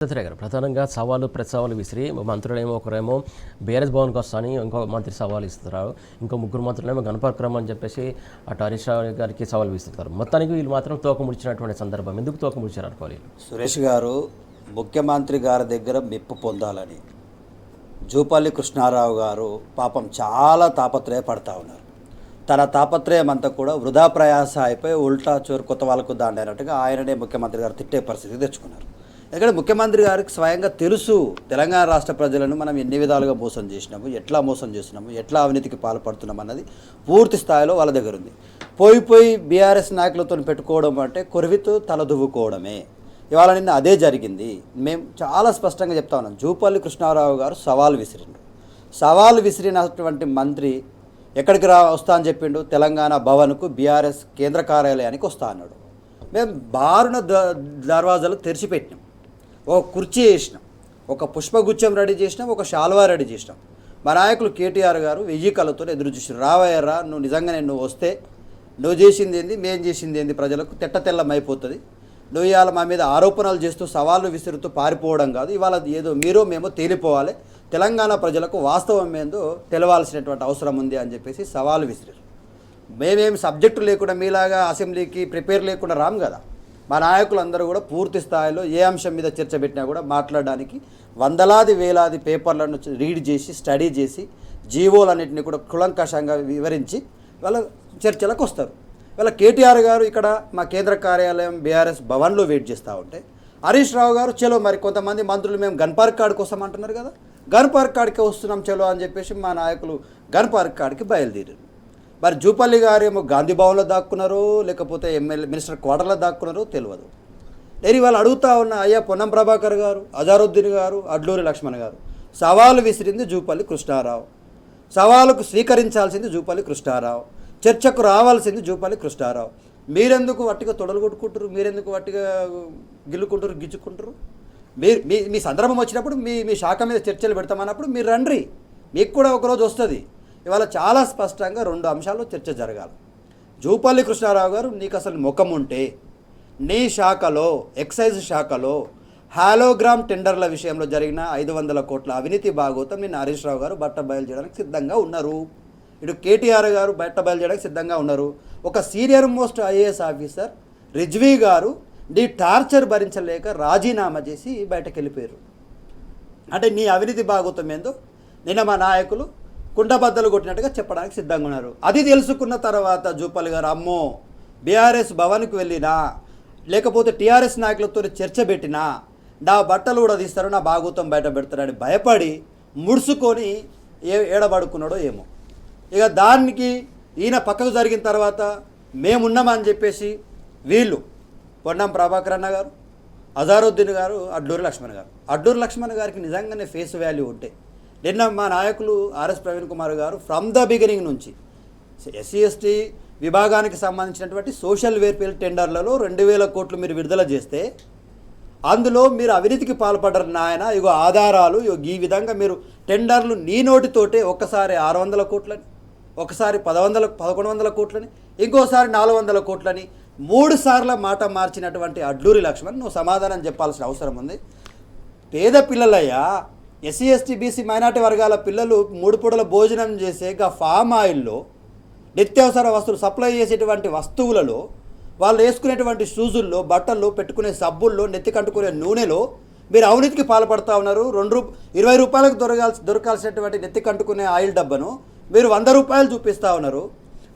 గారు ప్రధానంగా సవాలు ప్రతిసవాలు విసిరి మంత్రులేమో ఒకరేమో బీఆర్ఎస్ భవన్కి వస్తాని ఇంకో మంత్రి సవాలు ఇస్తున్నారు, ఇంకో ముగ్గురు మంత్రులేమో గణపక్రమం అని చెప్పేసి అటు హరీష్ రావు గారికి సవాల్ విస్తున్నారు. మొత్తానికి వీళ్ళు మాత్రం తోక ముడిచినటువంటి సందర్భం. ఎందుకు తోక ముడిచారు అనుకోవాలి? సురేష్ గారు ముఖ్యమంత్రి గారి దగ్గర మెప్పు పొందాలని జూపల్లి కృష్ణారావు గారు పాపం చాలా తాపత్రయపడతా ఉన్నారు. తన తాపత్రయం అంతా కూడా వృధా ప్రయాస అయిపోయి ఉల్టా చోరు కొత్త వాళ్ళకు దాండి అన్నట్టుగా ఆయననే ముఖ్యమంత్రి గారు తిట్టే పరిస్థితికి తెచ్చుకున్నారు. ఎందుకంటే ముఖ్యమంత్రి గారికి స్వయంగా తెలుసు తెలంగాణ రాష్ట్ర ప్రజలను మనం ఎన్ని విధాలుగా మోసం చేసినాము, ఎట్లా మోసం చేసినాము, ఎట్లా అవినీతికి పాల్పడుతున్నాం అన్నది పూర్తి స్థాయిలో వాళ్ళ దగ్గర ఉంది. పోయి బీఆర్ఎస్ నాయకులతో పెట్టుకోవడం అంటే కొరివితో తలదువ్వుకోవడమే. ఇవాళ నిన్న అదే జరిగింది. మేము చాలా స్పష్టంగా చెప్తా ఉన్నాం. జూపల్లి కృష్ణారావు గారు సవాలు విసిరినటువంటి మంత్రి ఎక్కడికి వస్తా అని చెప్పిండు? తెలంగాణ భవన్కు బీఆర్ఎస్ కేంద్ర కార్యాలయానికి వస్తా అన్నాడు. మేము బారున దర్వాజాలు తెరిచిపెట్టినాం. ఒక కుర్చీ వేసినాం, ఒక పుష్పగుచ్చం రెడీ చేసినాం, ఒక శాల్వా రెడీ చేసినాం. మా నాయకులు కేటీఆర్ గారు 1000 కళ్ళతో ఎదురు చూసి, రావయ్యరా నువ్వు నిజంగానే నువ్వు వస్తే నువ్వు చేసింది ఏంది, మేము చేసింది ఏంది, ప్రజలకు తెల్లమైపోతుంది. నువ్వు ఇవాళ మా మీద ఆరోపణలు చేస్తూ సవాళ్ళు విసురుతూ పారిపోవడం కాదు, ఇవాళ ఏదో మీరో మేమో తేలిపోవాలి, తెలంగాణ ప్రజలకు వాస్తవం ఏందో తెలవాల్సినటువంటి అవసరం ఉంది అని చెప్పేసి సవాలు విసిరారు. మేమేం సబ్జెక్టు లేకుండా మీలాగా అసెంబ్లీకి ప్రిపేర్ లేకుండా రాము కదా. మా నాయకులందరూ కూడా పూర్తి స్థాయిలో ఏ అంశం మీద చర్చ పెట్టినా కూడా మాట్లాడడానికి వందలాది వేలాది పేపర్లను రీడ్ చేసి స్టడీ చేసి జీవోలన్నింటినీ కూడా కులంకషంగా వివరించి వాళ్ళ చర్చలకు వస్తారు. వాళ్ళ కేటీఆర్ గారు ఇక్కడ మా కేంద్ర కార్యాలయం బీఆర్ఎస్ భవన్లో వెయిట్ చేస్తూ ఉంటే హరీష్ రావు గారు చలో మరి కొంతమంది మంత్రులు మేము గన్ పార్క్ కాడికి వస్తాం అంటున్నారు కదా, గన్ పార్క్ కాడికి వస్తున్నాం చలో అని చెప్పేసి మా నాయకులు గన్ పార్క్ కాడికి బయలుదేరారు. మరి జూపల్లి గారు ఏమో గాంధీ భవన్లో దాక్కున్నారో లేకపోతే మినిస్టర్ క్వార్టర్లో దాక్కున్నారో తెలియదు. నేను ఇవాళ అడుగుతా ఉన్న అయ్యా పొన్నం ప్రభాకర్ గారు, అజారుద్దీన్ గారు, అడ్లూరి లక్ష్మణ్ గారు, సవాలు విసిరింది జూపల్లి కృష్ణారావు, సవాలుకు స్వీకరించాల్సింది జూపల్లి కృష్ణారావు, చర్చకు రావాల్సింది జూపల్లి కృష్ణారావు. మీరెందుకు వట్టిగా తొడలు కొట్టుకుంటారు, మీరెందుకు వట్టిగా గిల్లుకుంటారు, గిచ్చుకుంటారు? మీ సందర్భం వచ్చినప్పుడు మీ శాఖ మీద చర్చలు పెడతామన్నప్పుడు మీరు రండి, మీకు కూడా ఒకరోజు వస్తుంది. ఇవాళ చాలా స్పష్టంగా 2 అంశాల్లో చర్చ జరగాలి. జూపల్లి కృష్ణారావు గారు, నీకు అసలు ముఖం ఉంటే నీ శాఖలో ఎక్సైజ్ శాఖలో హాలోగ్రామ్ టెండర్ల విషయంలో జరిగిన 500 కోట్ల అవినీతి భాగోతం నిన్న హరీష్ రావు గారు బట్ట బయలు చేయడానికి సిద్ధంగా ఉన్నారు. ఇటు కేటీఆర్ గారు బట్ట బయలు చేయడానికి సిద్ధంగా ఉన్నారు. ఒక senior most IAS officer Rizvi గారు నీ టార్చర్ భరించలేక రాజీనామా చేసి బయటకు వెళ్ళిపోయారు. అంటే నీ అవినీతి భాగోతం ఏందో నిన్న మా నాయకులు కుండబద్దలు కొట్టినట్టుగా చెప్పడానికి సిద్ధంగా ఉన్నారు. అది తెలుసుకున్న తర్వాత జూపల్లి గారు అమ్మో బీఆర్ఎస్ భవన్కి వెళ్ళినా లేకపోతే టీఆర్ఎస్ నాయకులతో చర్చ పెట్టినా నా బట్టలు కూడా తీస్తారు, నా భాగోతం బయట పెడతారని భయపడి ముడుచుకొని ఏడబడుకున్నాడో ఏమో. ఇక దానికి ఈయన పక్కకు జరిగిన తర్వాత మేమున్నామని చెప్పేసి వీళ్ళు పొన్నం ప్రభాకర్ అన్న గారు, అజారుద్దీన్ గారు, అడ్లూరి లక్ష్మణ్ గారికి నిజంగానే ఫేస్ వాల్యూ ఉంటే నిన్న మా నాయకులు ఆర్ఎస్ ప్రవీణ్ కుమార్ గారు ఫ్రమ్ ద బిగినింగ్ నుంచి ఎస్సీ ఎస్టీ విభాగానికి సంబంధించినటువంటి సోషల్ వెల్ఫేర్ టెండర్లలో 2000 కోట్లు మీరు విడుదల చేస్తే అందులో మీరు అవినీతికి పాల్పడ్డారు నాయన, ఇగో ఆధారాలు, ఈ విధంగా మీరు టెండర్లు నీ నోటితోటే ఒకసారి 600 కోట్లని, ఒకసారి 1100 కోట్లని, ఇంకోసారి 400 కోట్లని 3 సార్లు మాట మార్చినటువంటి అడ్లూరి లక్ష్మణ్ నువ్వు సమాధానం చెప్పాల్సిన అవసరం ఉంది. పేద పిల్లలయ్యా, ఎస్సీ ఎస్టీ బీసీ మైనార్టీ వర్గాల పిల్లలు 3 పూటల భోజనం చేసే ఫామ్ ఆయిల్లో, నిత్యావసర వస్తువులు సప్లై చేసేటువంటి వస్తువులలో, వాళ్ళు వేసుకునేటువంటి షూజుల్లో, బట్టల్లో, పెట్టుకునే సబ్బుల్లో, నెత్తి కంటుకునే నూనెలో మీరు అవినీతికి పాల్పడుతూ ఉన్నారు. 20 రూపాయలకు దొరకాల్సినటువంటి నెత్తి కంటుకునే ఆయిల్ డబ్బాను మీరు 100 రూపాయలు చూపిస్తూ ఉన్నారు.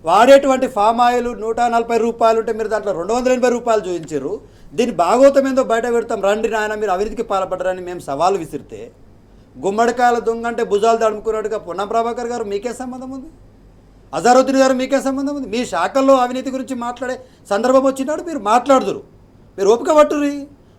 వాడేటువంటి ఫామ్ ఆయిల్ 140 రూపాయలు ఉంటే మీరు దాంట్లో 280 రూపాయలు చూపించారు. దీని భాగోతం ఏందో బయట పెడతాం రండి నాయన, మీరు అవినీతికి పాల్పడ్డారని మేము సవాలు విసిరితే గుమ్మడికాయల దొంగ అంటే భుజాలు దడుముకున్నట్టుగా పొన్నం ప్రభాకర్ గారు మీకే సంబంధం ఉంది, అజారుద్దీన్ గారు మీకే సంబంధం ఉంది. మీ శాఖల్లో అవినీతి గురించి మాట్లాడే సందర్భం వచ్చినాడు మీరు మాట్లాడుదురు, మీరు ఓపిక పట్టుర్రి.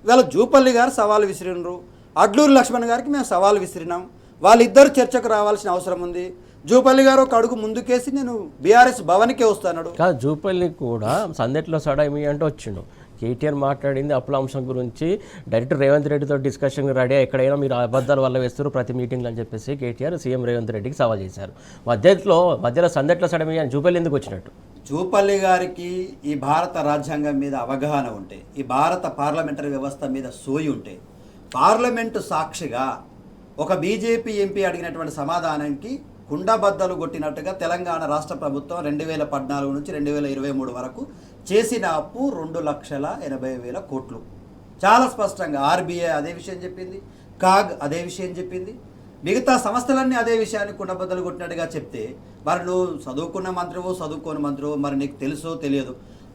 ఇవాళ జూపల్లి గారు సవాలు విసిరినరు, అడ్లూరి లక్ష్మణ్ గారికి మేము సవాలు విసిరినాం. వాళ్ళిద్దరు చర్చకు రావాల్సిన అవసరం ఉంది. జూపల్లి గారు ఒక అడుగు ముందుకేసి నేను బీఆర్ఎస్ భవన్కే వస్తాడు. జూపల్లి కూడా సందెట్లో సడమి అంటే వచ్చిండు. కేటీఆర్ మాట్లాడింది అప్పుల అంశం గురించి డైరెక్టర్ రేవంత్ రెడ్డితో డిస్కషన్ రెడీ, ఎక్కడైనా మీరు అబద్ధాల వల్ల వేస్తారు ప్రతి మీటింగ్లు అని చెప్పేసి కేటీఆర్ సీఎం రేవంత్ రెడ్డికి సవాల్ చేశారు. మధ్యలో సందెట్ల సడమి అని జూపల్లి ఎందుకు వచ్చినట్టు? జూపల్లి గారికి ఈ భారత రాజ్యాంగం మీద అవగాహన ఉంటే, ఈ భారత పార్లమెంటరీ వ్యవస్థ మీద సోయి ఉంటే పార్లమెంటు సాక్షిగా ఒక బీజేపీ ఎంపీ అడిగినటువంటి సమాధానానికి కుండబద్దలు కొట్టినట్టుగా తెలంగాణ రాష్ట్ర ప్రభుత్వం 2014 నుంచి 2023 వరకు చేసిన అప్పు 2,80,000 కోట్లు. చాలా స్పష్టంగా ఆర్బీఐ అదే విషయం చెప్పింది, కాగ్ అదే విషయం చెప్పింది, మిగతా సంస్థలన్నీ అదే విషయాన్ని కుండబద్దలు కొట్టినట్టుగా చెప్తే మరి నువ్వు చదువుకున్న మంత్రివో చదువుకోని మంత్రివో మరి నీకు తెలుసో తెలియదు.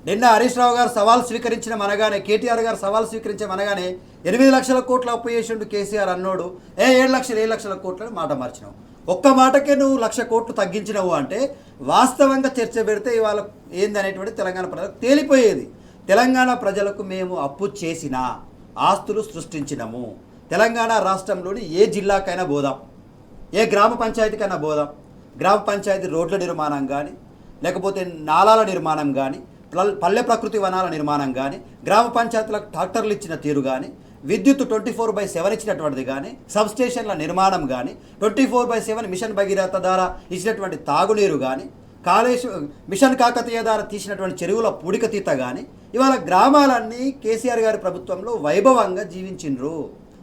నిన్న హరీష్ రావు గారు సవాల్ స్వీకరించిన మనగానే, కేటీఆర్ గారు సవాల్ స్వీకరించే మనగానే 8 లక్షల కోట్లు అప్పు చేసిండు కేసీఆర్ అన్నోడు 7 లక్షల కోట్లని మాట మార్చినావు. ఒక్క మాటకే నువ్వు 1,00,000 కోట్లు తగ్గించినవు అంటే వాస్తవంగా చర్చ పెడితే ఇవాళ ఏందనేటువంటి తెలంగాణ ప్రజలకు తేలిపోయేది. తెలంగాణ ప్రజలకు మేము అప్పు చేసినా ఆస్తులు సృష్టించినాము. తెలంగాణ రాష్ట్రంలోని ఏ జిల్లాకైనా పోదాం, ఏ గ్రామ పంచాయతీకైనా పోదాం, గ్రామ పంచాయతీ రోడ్ల నిర్మాణం కానీ, లేకపోతే నాలాల నిర్మాణం కానీ, పల్లె ప్రకృతి వనాల నిర్మాణం కానీ, గ్రామ పంచాయతీలకు ట్రాక్టర్లు ఇచ్చిన తీరు కానీ, విద్యుత్ 24/7 ఇచ్చినటువంటిది కానీ, సబ్స్టేషన్ల నిర్మాణం కానీ, 24/7 మిషన్ భగీరథ ద్వారా ఇచ్చినటువంటి తాగునీరు కానీ, మిషన్ కాకతీయ ద్వారా తీసినటువంటి చెరువుల పూడికతీత కానీ, ఇవాళ గ్రామాలన్నీ కేసీఆర్ గారి ప్రభుత్వంలో వైభవంగా జీవించిండ్రు.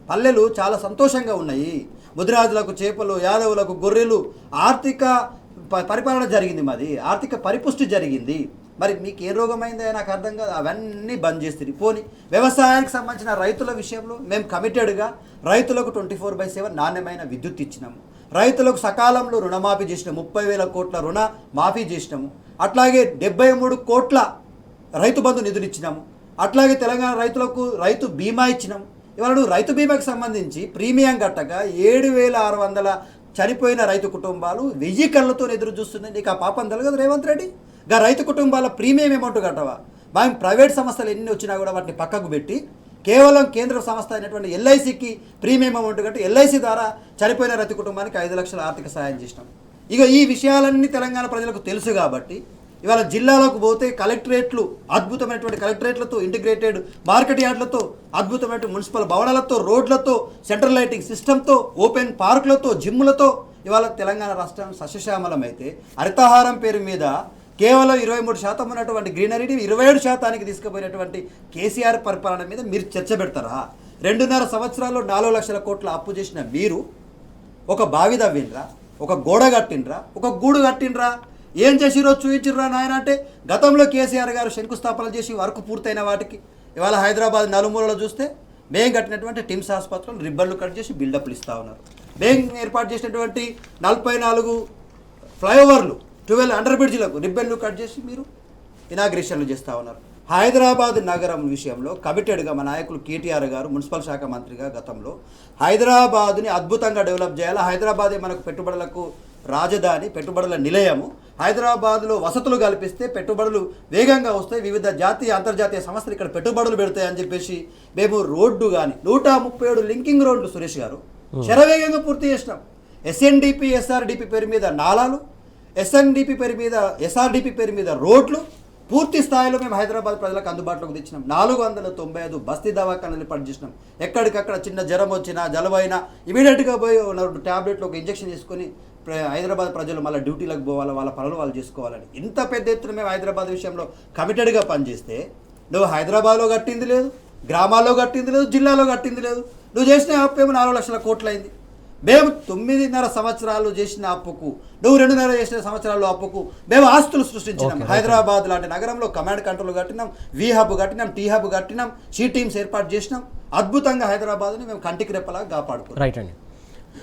పల్లెలు చాలా సంతోషంగా ఉన్నాయి. ముదిరాజులకు చేపలు, యాదవులకు గొర్రెలు, ఆర్థిక పరిపాలన జరిగింది, మాది ఆర్థిక పరిపుష్టి జరిగింది. మరి మీకు ఏ రోగమైందో నాకు అర్థం కాదు. అవన్నీ బంద్ చేస్తుంది. పోనీ వ్యవసాయానికి సంబంధించిన రైతుల విషయంలో మేము కమిటెడ్గా రైతులకు 24/7 నాణ్యమైన విద్యుత్ ఇచ్చినాము. రైతులకు సకాలంలో రుణమాఫీ చేసినాము. 30,000 కోట్ల రుణ మాఫీ చేసినాము. అట్లాగే 73 కోట్ల రైతు బంధు నిధులు ఇచ్చినాము. అట్లాగే తెలంగాణ రైతులకు రైతు బీమా ఇచ్చినాము. ఇవాళ రైతు బీమాకి సంబంధించి ప్రీమియం కట్టగా 7,600 చనిపోయిన రైతు కుటుంబాలు 1000 కళ్ళతో ఎదురు చూస్తున్నాయి. నీకు ఆ పాపం తెలగదు రేవంత్ రెడ్డి? గా రైతు కుటుంబాల ప్రీమియం అమౌంట్ కట్టవా? మేము ప్రైవేట్ సంస్థలు ఎన్ని వచ్చినా కూడా వాటిని పక్కకు పెట్టి కేవలం కేంద్ర సంస్థ అయినటువంటి ఎల్ఐసికి ప్రీమియం అమౌంట్ కట్టి ఎల్ఐసి ద్వారా చనిపోయిన రైతు కుటుంబానికి 5 లక్షల ఆర్థిక సాయం చేసినాం. ఇక ఈ విషయాలన్నీ తెలంగాణ ప్రజలకు తెలుసు కాబట్టి ఇవాళ జిల్లాలకు పోతే కలెక్టరేట్లు, అద్భుతమైనటువంటి కలెక్టరేట్లతో, ఇంటిగ్రేటెడ్ మార్కెట్ యార్డ్లతో, అద్భుతమైన మున్సిపల్ భవనాలతో, రోడ్లతో, సెంట్రల్ లైటింగ్ సిస్టంతో, ఓపెన్ పార్కులతో, జిమ్లతో ఇవాళ తెలంగాణ రాష్ట్రం సస్యశ్యామలం అయితే హరితహారం పేరు మీద కేవలం 23% ఉన్నటువంటి గ్రీనరీని 27% తీసుకుపోయినటువంటి కేసీఆర్ పరిపాలన మీద మీరు చర్చ పెడతారా? 2.5 సంవత్సరాల్లో 4 లక్షల కోట్ల అప్పు చేసిన మీరు ఒక బావి దవ్విండ్రా, ఒక గోడ కట్టిండ్రా, ఒక గూడు కట్టిండ్రా? ఏం చేసిరో చూపించిర్రా నాయన అంటే గతంలో కేసీఆర్ గారు శంకుస్థాపనలు చేసి వర్క్ పూర్తయిన వాటికి ఇవాళ హైదరాబాద్ నలుమూలలో చూస్తే మేము కట్టినటువంటి టిమ్స్ ఆసుపత్రులు రిబ్బన్లు కట్ చేసి బిల్డప్లు ఇస్తూ ఉన్నారు. మేము ఏర్పాటు చేసినటువంటి 44 ఫ్లైఓవర్లు, 12 అండర్ బ్రిడ్జ్లకు రిబ్బన్లు కట్ చేసి మీరు ఇనాగ్రేషన్లు చేస్తూ ఉన్నారు. హైదరాబాద్ నగరం విషయంలో కమిటెడ్గా మా నాయకులు కేటీఆర్ గారు మున్సిపల్ శాఖ మంత్రిగా గతంలో హైదరాబాదుని అద్భుతంగా డెవలప్ చేయాలి, హైదరాబాదే మనకు పెట్టుబడులకు రాజధాని, పెట్టుబడుల నిలయము, హైదరాబాద్లో వసతులు కల్పిస్తే పెట్టుబడులు వేగంగా వస్తాయి, వివిధ జాతీయ అంతర్జాతీయ సంస్థలు ఇక్కడ పెట్టుబడులు పెడతాయని చెప్పేసి మేము రోడ్డు కానీ 137 లింకింగ్ రోడ్లు సురేష్ గారు శరవేగంగా పూర్తి చేసినాం. ఎస్ఎన్డిపి, ఎస్ఆర్డిపి పేరు మీద నాలాలు, ఎస్ఎన్డిపి పేరు మీద, ఎస్ఆర్డిపి పేరు మీద రోడ్లు పూర్తి స్థాయిలో మేము హైదరాబాద్ ప్రజలకు అందుబాటులోకి తెచ్చినాం. 495 బస్తీ దవాఖానాలు ఏర్పాటు చేసినాం. ఎక్కడికక్కడ చిన్న జ్వరం వచ్చినా, జలుబైనా ఇమీడియట్గా పోయి ట్యాబ్లెట్లు ఒక ఇంజక్షన్ తీసుకొని హైదరాబాద్ ప్రజలు మళ్ళీ డ్యూటీలకు పోవాలి, వాళ్ళ పనులు వాళ్ళు చేసుకోవాలని ఇంత పెద్ద ఎత్తున మేము హైదరాబాద్ విషయంలో కమిటెడ్గా పనిచేస్తే నువ్వు హైదరాబాద్లో కట్టింది లేదు, గ్రామాల్లో కట్టింది లేదు, జిల్లాలో కట్టింది లేదు. నువ్వు చేసిన అప్పు ఏమో 4 లక్షల కోట్లు అయింది. మేము 9.5 సంవత్సరాలు చేసిన అప్పుకు, నువ్వు 2.5 చేసిన సంవత్సరాల్లో అప్పుకు మేము ఆస్తులు సృష్టించినాం. హైదరాబాద్ లాంటి నగరంలో కమాండ్ కంట్రోల్ కట్టినాం, వి హబ్ కట్టినాం, టీ హబ్ కట్టినాం, షీ టీమ్స్ ఏర్పాటు చేసినాం. అద్భుతంగా హైదరాబాద్ని మేము కంటికి రెప్పలాగా కాపాడుకున్నాం. రైట్ అండి.